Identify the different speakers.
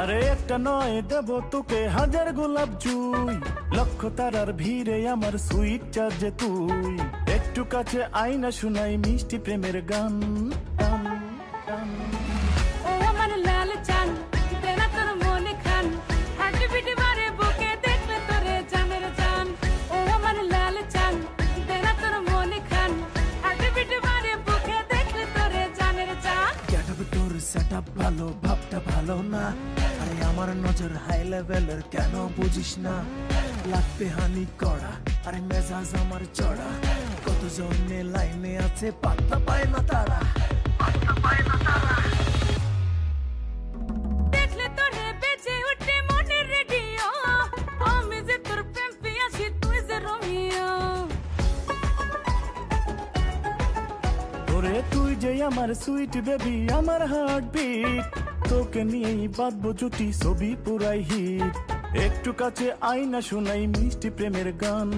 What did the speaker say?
Speaker 1: আরে একটা নয় দেব তোকে হাজার গোলাপ জুই, লক্ষ তারার ভিড়ে আমার সুইট চার্জে তুই। একটু কাছে আইনা শুনাই মিষ্টি প্রেমের গান।
Speaker 2: ও আমার লাল চান দেনা তোর মনে খান, হার্ট বিট বারে বুকে দেখলে তোরে জানের জান। ও আমার লাল চান দেনা তোর মনে খান, হার্ট বিট বারে বুকে দেখলে তোরে জানের জান।
Speaker 3: গেটআপ তোর সেটআপ ভালো, ভাবটা ভালো না, আরে আমার নজর হাই লেভেলের কেন বুঝিস না? লাগবে হানি করা, আরে মেজাজ আমার চড়া, কতজনে লাইনে আছে পাত্তা পায় না তারা।
Speaker 2: দেখলে তোরে বেজে উঠে মনের রেডিও, আমি যে তোর প্রেম পিয়াসি তুই যে রোমিও।
Speaker 1: ওরে তুই যে আমার সুইট বেবি, আমার হার্ট বিট, তোকে নিয়েই বাঁধবো জুটি, ছবি পুরাই হিট। একটু কাছে আইনা শুনাই মিষ্টি প্রেমের গান।